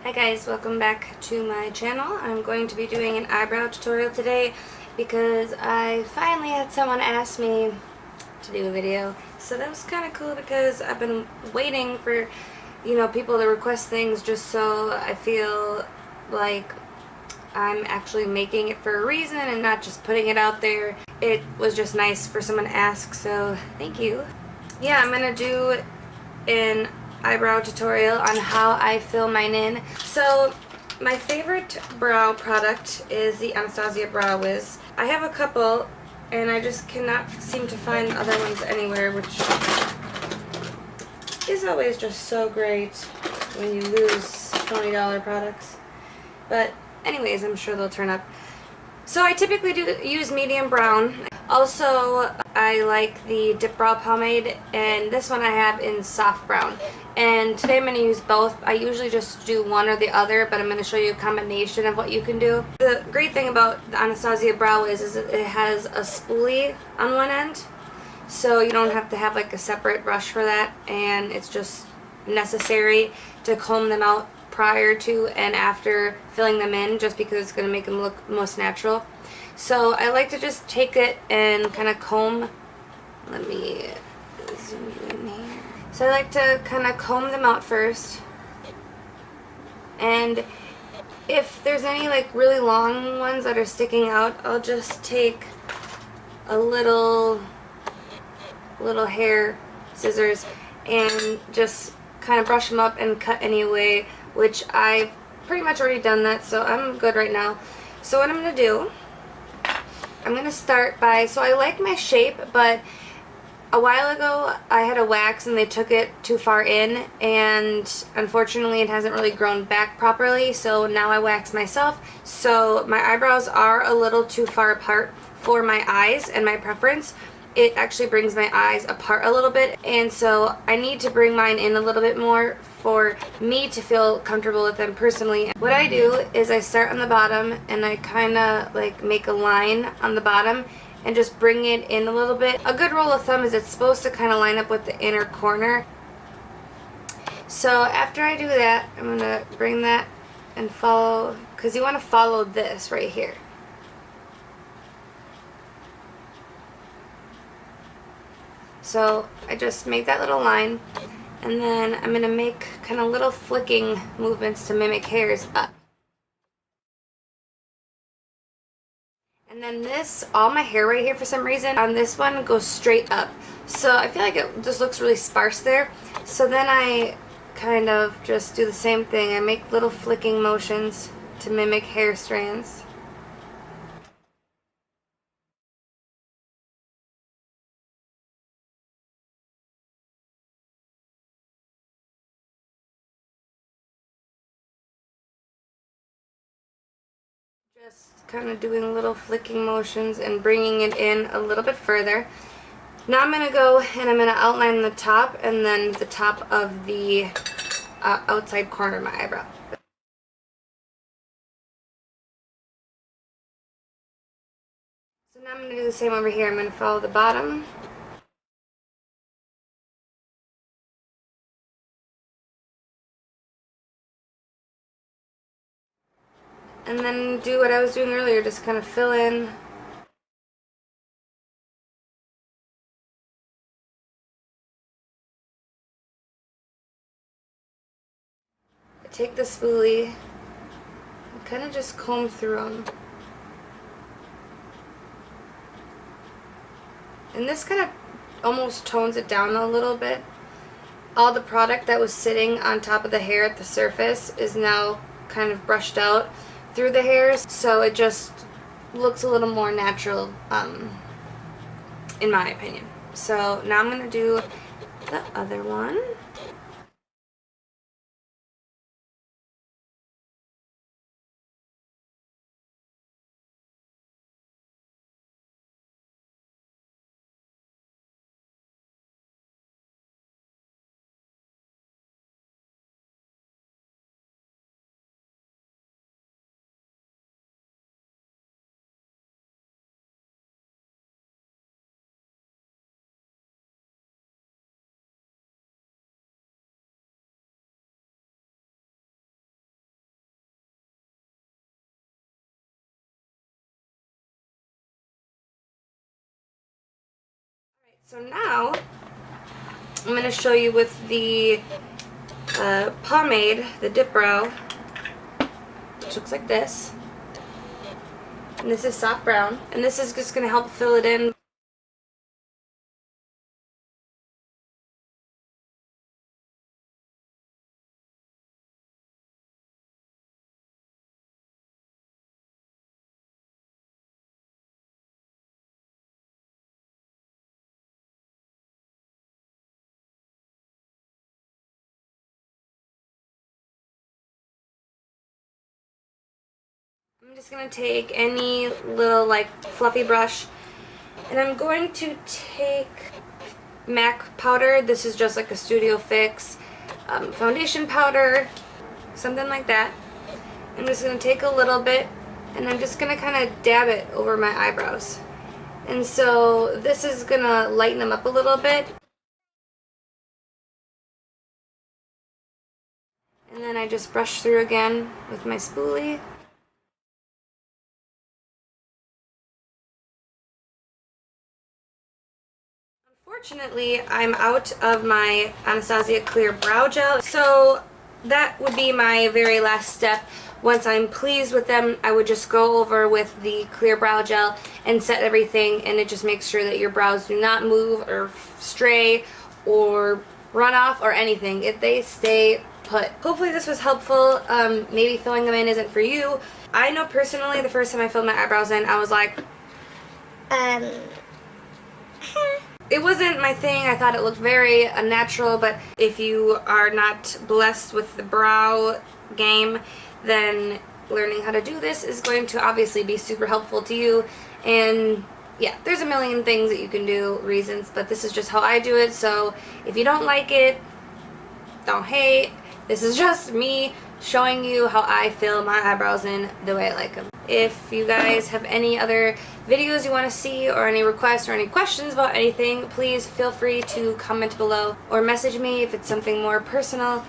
Hi guys, welcome back to my channel. I'm going to be doing an eyebrow tutorial today because I finally had someone ask me to do a video. So that was kind of cool because I've been waiting for, people to request things just so I feel like I'm actually making it for a reason and not just putting it out there. It was just nice for someone to ask, so thank you. Yeah, I'm going to do an eyebrow tutorial on how I fill mine in. So my favorite brow product is the Anastasia Brow Wiz. I have a couple and I just cannot seem to find other ones anywhere, which is always just so great when you lose $20 products. But anyways, I'm sure they'll turn up. So I typically do use medium brown. Also, I like the Dip Brow Pomade, and this one I have in soft brown. And today I'm going to use both. I usually just do one or the other, but I'm going to show you a combination of what you can do. The great thing about the Anastasia Brow is it has a spoolie on one end, so you don't have to have like a separate brush for that, and it's just necessary to comb them out prior to and after filling them in, just because it's going to make them look most natural. So I like to just take it and kind of comb. Let me zoom you in here. So I like to kind of comb them out first, and if there's any like really long ones that are sticking out, I'll just take a little hair scissors and just kind of brush them up and cut anyway, which I've pretty much already done that, so I'm good right now. So what I'm going to do, I'm going to start by, so I like my shape, but a while ago I had a wax and they took it too far in, and unfortunately it hasn't really grown back properly, so now I wax myself. So my eyebrows are a little too far apart for my eyes and my preference. It actually brings my eyes apart a little bit, and so I need to bring mine in a little bit more for me to feel comfortable with them personally. What I do is I start on the bottom and I kind of like make a line on the bottom and just bring it in a little bit. A good rule of thumb is it's supposed to kind of line up with the inner corner. So after I do that, I'm going to bring that and follow, because you want to follow this right here. So I just make that little line, and then I'm going to make kind of little flicking movements to mimic hairs up. And then this, all my hair right here for some reason, on this one goes straight up. So I feel like it just looks really sparse there. So then I kind of just do the same thing. I make little flicking motions to mimic hair strands. Just kind of doing little flicking motions and bringing it in a little bit further. Now I'm going to go and I'm going to outline the top and then the top of the outside corner of my eyebrow. So now I'm going to do the same over here. I'm going to follow the bottom. And then do what I was doing earlier, just kind of fill in. I take the spoolie and kind of just comb through them. And this kind of almost tones it down a little bit. All the product that was sitting on top of the hair at the surface is now kind of brushed out through the hairs, so it just looks a little more natural, in my opinion. So now I'm going to do the other one. So now I'm going to show you with the pomade, the Dip Brow, which looks like this. And this is soft brown. And this is just going to help fill it in. I'm just going to take any little like fluffy brush and I'm going to take MAC powder. This is just like a Studio Fix foundation powder, something like that. I'm just going to take a little bit and I'm just going to kind of dab it over my eyebrows. And so this is going to lighten them up a little bit. And then I just brush through again with my spoolie. Unfortunately, I'm out of my Anastasia Clear Brow Gel, so that would be my very last step. Once I'm pleased with them, I would just go over with the Clear Brow Gel and set everything, and it just makes sure that your brows do not move or stray or run off or anything. They stay put. Hopefully this was helpful. Maybe filling them in isn't for you. I know personally the first time I filled my eyebrows in, I was like, it wasn't my thing. I thought it looked very unnatural, but if you are not blessed with the brow game, then learning how to do this is going to obviously be super helpful to you. And yeah, there's a million things that you can do, reasons, but this is just how I do it. So if you don't like it, don't hate. This is just me showing you how I fill my eyebrows in the way I like them. If you guys have any other videos you want to see or any requests or any questions about anything, please feel free to comment below or message me if it's something more personal.